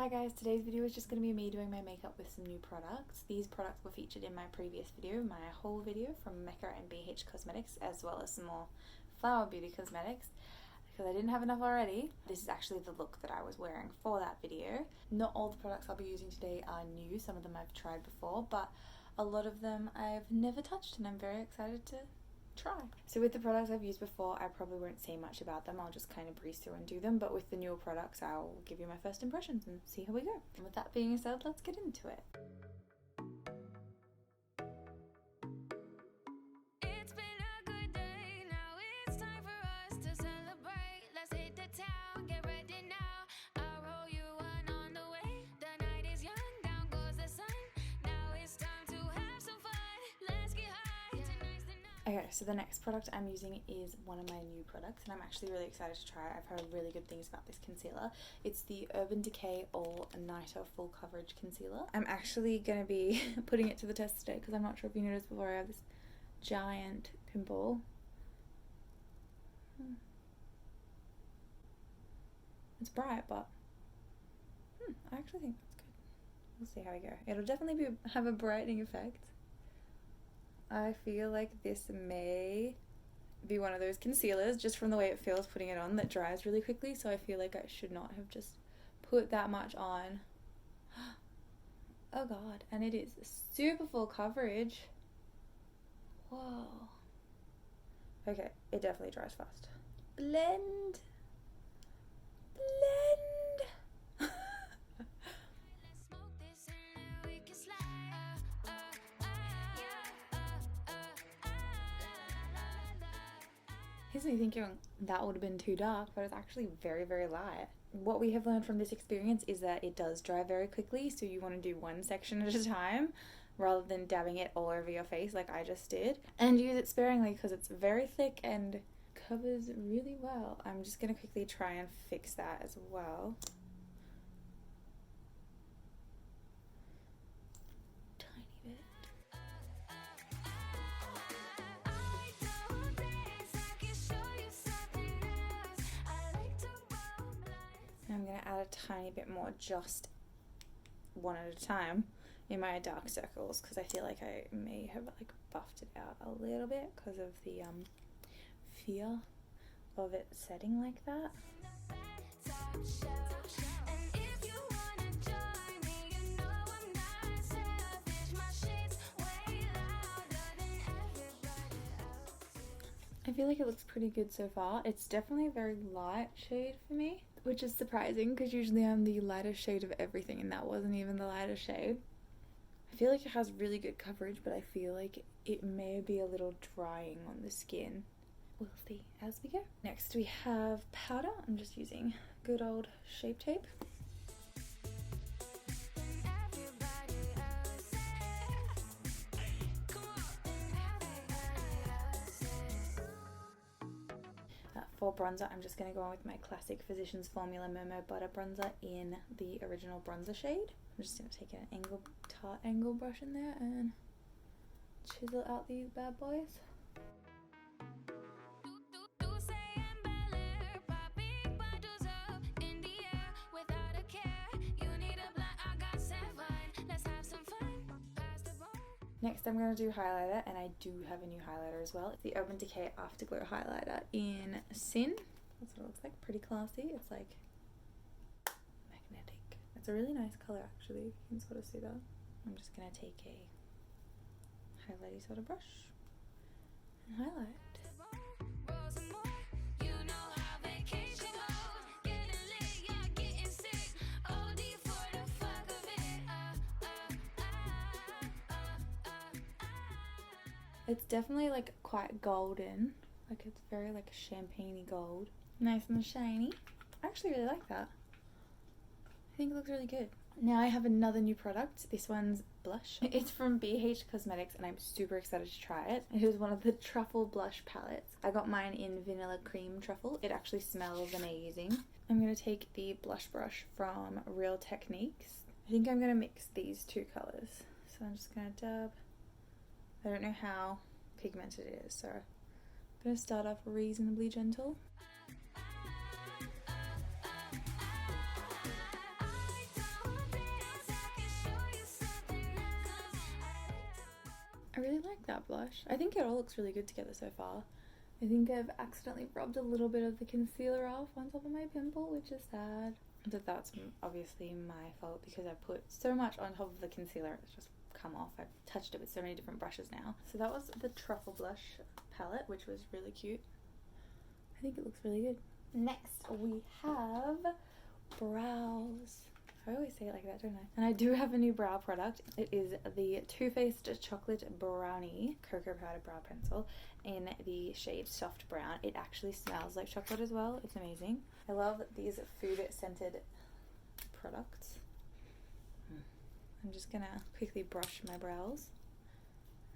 Hi guys, today's video is just going to be me doing my makeup with some new products. These products were featured in my previous video, my haul video from Becca and BH Cosmetics, as well as some more Flower Beauty cosmetics because I didn't have enough already. This is actually the look that I was wearing for that video. Not all the products I'll be using today are new, some of them I've tried before, but a lot of them I've never touched and I'm very excited to try. So with the products I've used before, I probably won't say much about them. I'll just kind of breeze through and do them, but with the newer products I'll give you my first impressions and see how we go. And with that being said, let's get into it. Okay, so the next product I'm using is one of my new products and I'm actually really excited to try it. I've heard really good things about this concealer. It's the Urban Decay All Nighter Full Coverage Concealer. I'm actually going to be putting it to the test today because I'm not sure if you noticed before, I have this giant pimple. It's bright, but I actually think that's good. We'll see how we go. It'll definitely have a brightening effect. I feel like this may be one of those concealers, just from the way it feels putting it on, that dries really quickly, so I feel like I should not have just put that much on. Oh god, and it is super full coverage. Whoa. Okay, it definitely dries fast. Blend. Blend. Here's me thinking that would have been too dark, but it's actually very, very light. What we have learned from this experience is that it does dry very quickly, so you want to do one section at a time rather than dabbing it all over your face like I just did. And use it sparingly because it's very thick and covers really well. I'm just going to quickly try and fix that as well. Tiny bit. I'm going to add a tiny bit more, just one at a time, in my dark circles because I feel like I may have like buffed it out a little bit because of the fear of it setting like that. I feel like it looks pretty good so far. It's definitely a very light shade for me, which is surprising because usually I'm the lightest shade of everything and that wasn't even the lightest shade. I feel like it has really good coverage, but I feel like it may be a little drying on the skin. We'll see as we go. Next we have powder. I'm just using good old Shape Tape. For bronzer, I'm just going to go on with my classic Physicians Formula Momo Butter Bronzer in the original bronzer shade. I'm just going to take an Tarte angle brush in there and chisel out these bad boys. Next I'm going to do highlighter, and I do have a new highlighter as well. It's the Urban Decay Afterglow highlighter in Sin. That's what it looks like, pretty classy. It's like magnetic. It's a really nice colour actually, you can sort of see that. I'm just going to take a highlighty sort of brush and highlight. It's definitely like quite golden, like it's very like champagne-y gold. Nice and shiny. I actually really like that. I think it looks really good. Now I have another new product. This one's blush. It's from BH Cosmetics and I'm super excited to try it. It is one of the truffle blush palettes. I got mine in Vanilla Cream Truffle. It actually smells amazing. I'm going to take the blush brush from Real Techniques. I think I'm going to mix these two colours. So I'm just going to dab. I don't know how pigmented it is, so I'm going to start off reasonably gentle. I really like that blush. I think it all looks really good together so far. I think I've accidentally rubbed a little bit of the concealer off on top of my pimple, which is sad. But that's obviously my fault because I put so much on top of the concealer, it's just come off. I've touched it with so many different brushes now. So that was the Truffle Blush palette, which was really cute. I think it looks really good. Next we have brows. I always say it like that, don't I? And I do have a new brow product. It is the Too Faced Chocolate Brow-nie Cocoa Powder Brow Pencil in the shade Soft Brown. It actually smells like chocolate as well. It's amazing. I love these food-scented products. I'm just gonna quickly brush my brows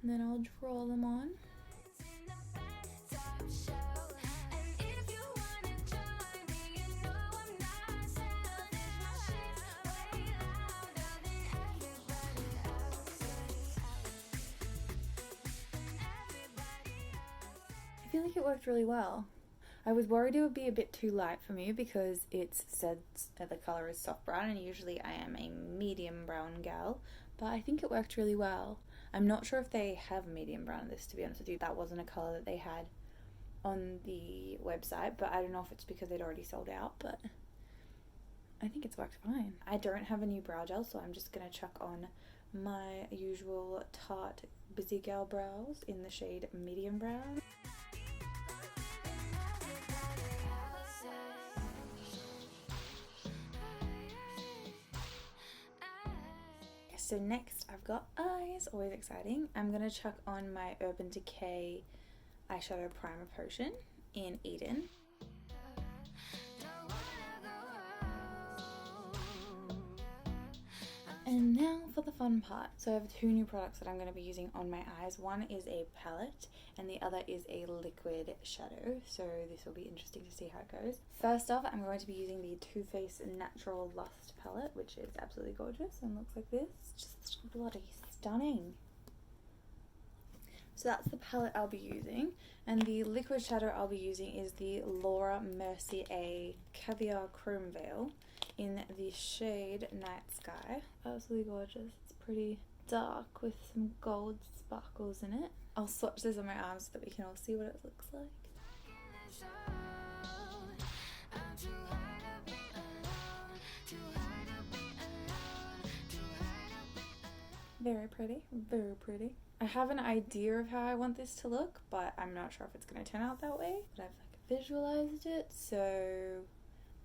and then I'll draw them on. I feel like it worked really well. I was worried it would be a bit too light for me because it said the colour is soft brown and usually I am a medium brown gal, but I think it worked really well. I'm not sure if they have medium brown in this, to be honest with you. That wasn't a colour that they had on the website, but I don't know if it's because they'd already sold out, but I think it's worked fine. I don't have a new brow gel, so I'm just going to chuck on my usual Tarte Busy Gal brows in the shade medium brown. So next I've got eyes, always exciting. I'm going to chuck on my Urban Decay Eyeshadow Primer Potion in Eden. And now for the fun part. So I have two new products that I'm going to be using on my eyes. One is a palette and the other is a liquid shadow. So this will be interesting to see how it goes. First off, I'm going to be using the Too Faced Natural Lust palette, which is absolutely gorgeous and looks like this. Just bloody stunning. So that's the palette I'll be using. And the liquid shadow I'll be using is the Laura Mercier Caviar Chrome Veil in the shade Night Sky. Absolutely gorgeous. It's pretty dark with some gold sparkles in it. I'll swatch this on my arms so that we can all see what it looks like. Very pretty, very pretty. I have an idea of how I want this to look, but I'm not sure if it's going to turn out that way. But I've like visualized it, so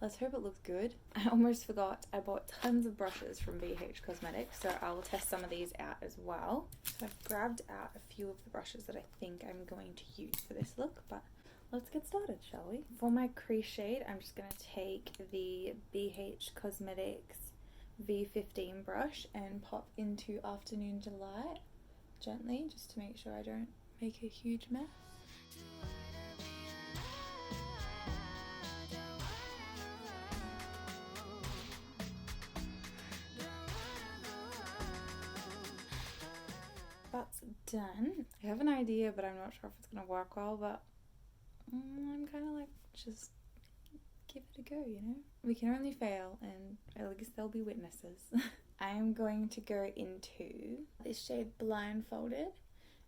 let's hope it looks good. I almost forgot, I bought tons of brushes from BH Cosmetics, so I will test some of these out as well. So I've grabbed out a few of the brushes that I think I'm going to use for this look, but let's get started, shall we? For my crease shade, I'm just going to take the BH Cosmetics V15 brush and pop into Afternoon Delight gently, just to make sure I don't make a huge mess. That's done. I have an idea, but I'm not sure if it's going to work well, but I'm kind of like, just give it a go, you know? We can only fail, and at least there'll be witnesses. I am going to go into this shade Blindfolded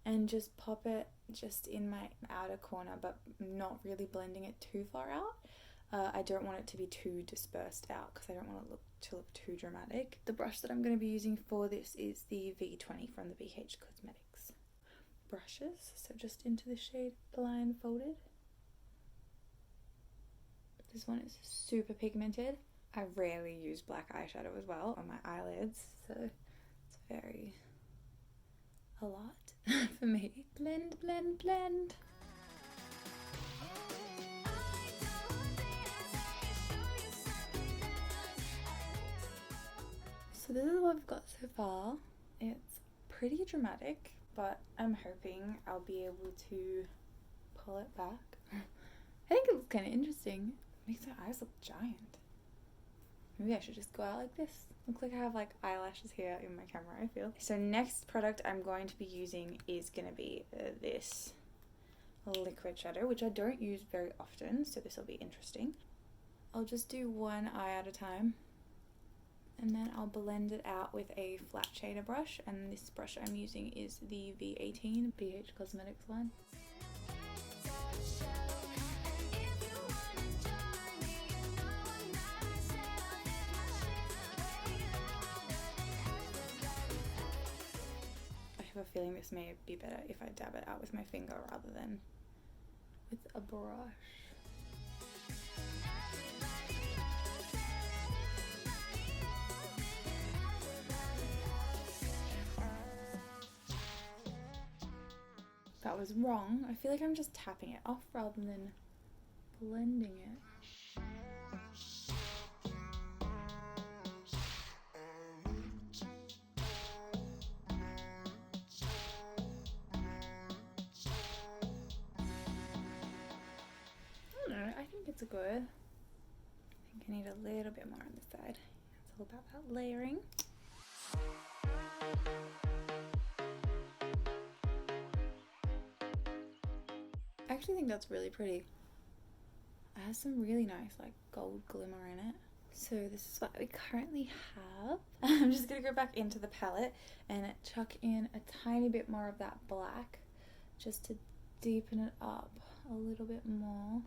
and just pop it just in my outer corner, but not really blending it too far out. I don't want it to be too dispersed out because I don't want it to look too dramatic. The brush that I'm going to be using for this is the V20 from the BH Cosmetics brushes. So just into the shade Blindfolded. This one is super pigmented. I rarely use black eyeshadow as well on my eyelids, so it's a lot for me. Blend, blend, blend. So this is what I've got so far. It's pretty dramatic, but I'm hoping I'll be able to pull it back. I think it looks kind of interesting. It makes my eyes look giant. Maybe I should just go out like this. Looks like I have like eyelashes here in my camera, I feel. So next product I'm going to be using is going to be this liquid shadow, which I don't use very often, so this will be interesting. I'll just do one eye at a time. And then I'll blend it out with a flat shader brush, and this brush I'm using is the V18 BH Cosmetics one. I have a feeling this may be better if I dab it out with my finger rather than with a brush. That was wrong. I feel like I'm just tapping it off rather than blending it. I don't know, I think it's good. I think I need a little bit more on this side. It's all about that layering. I actually think that's really pretty. It has some really nice like gold glimmer in it. So this is what we currently have. I'm just gonna go back into the palette and chuck in a tiny bit more of that black just to deepen it up a little bit more.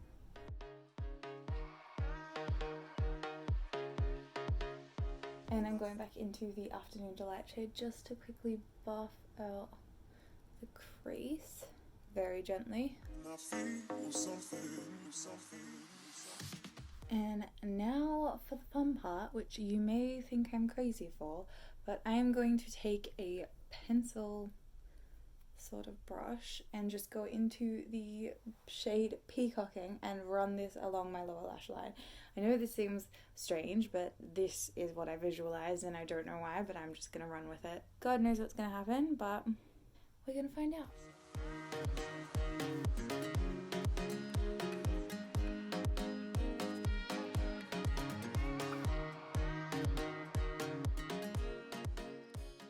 And I'm going back into the Afternoon Delight shade just to quickly buff out the crease very gently. And now for the fun part, which you may think I'm crazy for, but I am going to take a pencil sort of brush and just go into the shade Peacocking and run this along my lower lash line. I know this seems strange, but this is what I visualized and I don't know why, but I'm just gonna run with it. God knows what's gonna happen, but we're gonna find out.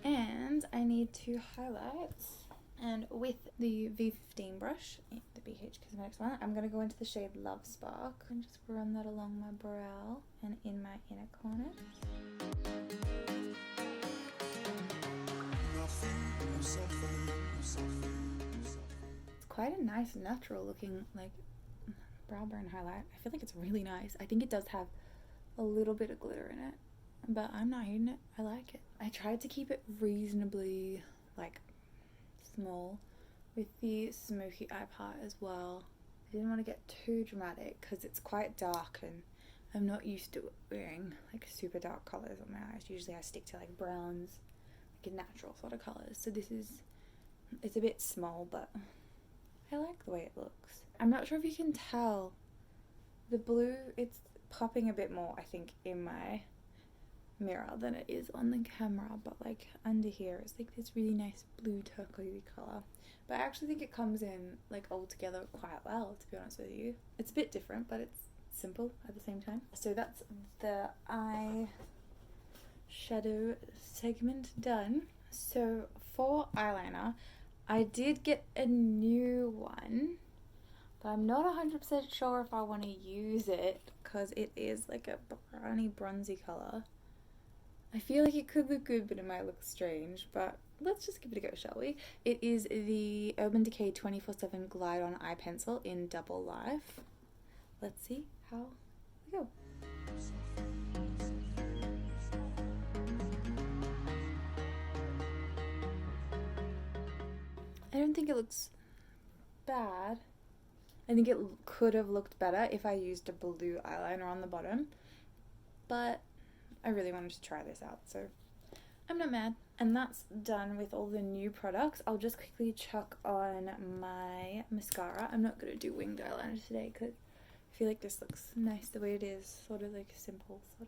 And I need to highlight, and with the V15 brush, the BH Cosmetics one, I'm going to go into the shade Love Spark and just run that along my brow and in my inner corner. It's quite a nice natural looking like brow bone highlight. I feel like it's really nice. I think it does have a little bit of glitter in it, but I'm not hating it. I like it. I tried to keep it reasonably like small with the smoky eye part as well. I didn't want to get too dramatic because it's quite dark and I'm not used to wearing like super dark colors on my eyes. Usually I stick to like browns, like natural sort of colors. So it's a bit small, but I like the way it looks. I'm not sure if you can tell the blue, it's popping a bit more I think in my mirror than it is on the camera, but like under here it's like this really nice blue turquoisey color, but I actually think it comes in like all together quite well, to be honest with you. It's a bit different, but it's simple at the same time. So that's the eye shadow segment done. So for eyeliner, I did get a new one, but I'm not 100% sure if I want to use it because it is like a brownie bronzy color. I feel like it could look good, but it might look strange, but let's just give it a go, shall we? It is the Urban Decay 24/7 Glide On Eye Pencil in Double Life. Let's see how we go. I don't think it looks bad. I think it could have looked better if I used a blue eyeliner on the bottom, but I really wanted to try this out, so I'm not mad. And that's done with all the new products. I'll just quickly chuck on my mascara. I'm not going to do winged eyeliner today because I feel like this looks nice the way it is, sort of like simple, sort of.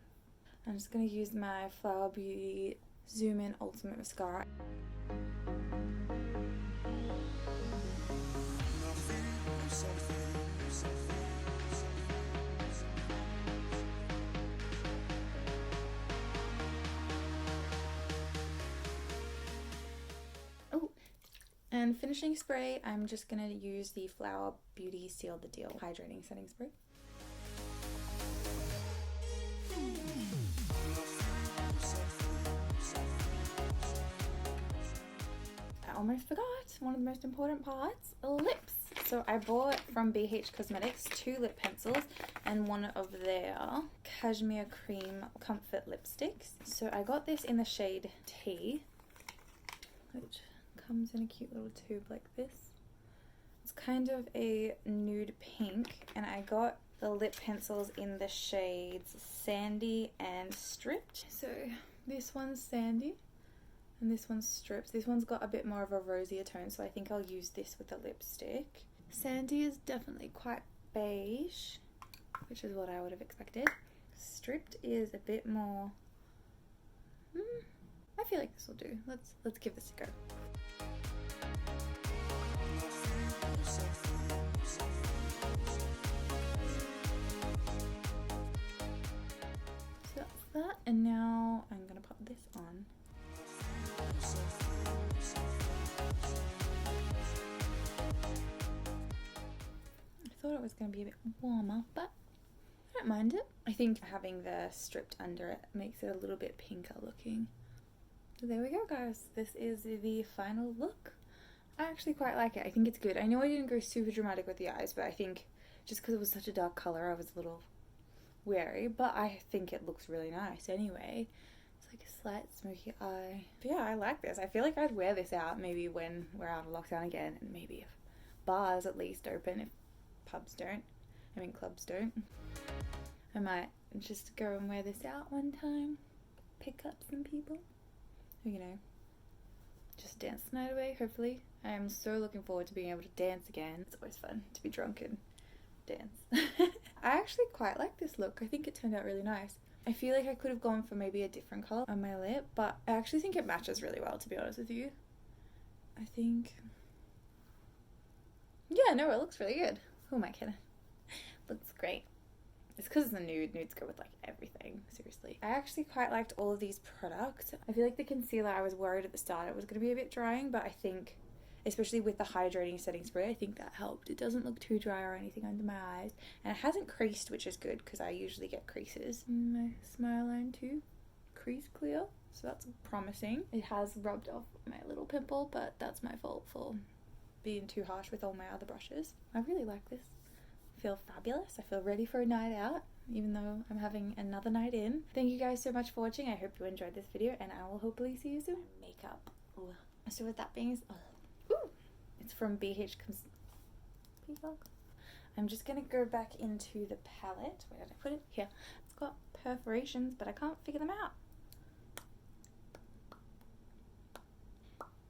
I'm just going to use my Flower Beauty Zoom In Ultimate Mascara. And finishing spray, I'm just going to use the Flower Beauty Seal the Deal Hydrating Setting Spray. almost forgot one of the most important parts, lips. So I bought from BH Cosmetics 2 lip pencils and one of their Cashmere Cream Comfort lipsticks. So I got this in the shade Tea, which comes in a cute little tube like this. It's kind of a nude pink, and I got the lip pencils in the shades Sandy and Stripped. So this one's Sandy and this one's Stripped. This one's got a bit more of a rosier tone, so I think I'll use this with the lipstick. Sandy is definitely quite beige, which is what I would have expected. Stripped is a bit more, I feel like this will do. Let's give this a go. So that's that, and now I'm gonna pop this on. I thought it was going to be a bit warmer, but I don't mind it. I think having the Stripped under it makes it a little bit pinker looking. So there we go, guys. This is the final look. I actually quite like it. I think it's good. I know I didn't go super dramatic with the eyes, but I think just because it was such a dark colour, I was a little wary, but I think it looks really nice anyway. It's like a slight smoky eye. But yeah, I like this. I feel like I'd wear this out maybe when we're out of lockdown again, and maybe if bars at least open, if pubs don't, I mean clubs don't. I might just go and wear this out one time, pick up some people, you know, just dance the night away, hopefully. I am so looking forward to being able to dance again. It's always fun to be drunk and dance. I actually quite like this look. I think it turned out really nice. I feel like I could have gone for maybe a different colour on my lip, but I actually think it matches really well, to be honest with you. I think, yeah, no, it looks really good. Who am I kidding? Looks great. It's because it's a nude. Nudes go with like everything, seriously. I actually quite liked all of these products. I feel like the concealer, I was worried at the start it was going to be a bit drying, but I think, especially with the hydrating setting spray, I think that helped. It doesn't look too dry or anything under my eyes, and it hasn't creased, which is good because I usually get creases. My smile line too, crease clear, so that's promising. It has rubbed off my little pimple, but that's my fault for being too harsh with all my other brushes. I really like this. I feel fabulous. I feel ready for a night out, even though I'm having another night in. Thank you guys so much for watching. I hope you enjoyed this video, and I will hopefully see you soon. Makeup. Ooh. So with that being said, it's from BH Peacock. I'm just gonna go back into the palette. Where did I put it? Here. It's got perforations, but I can't figure them out.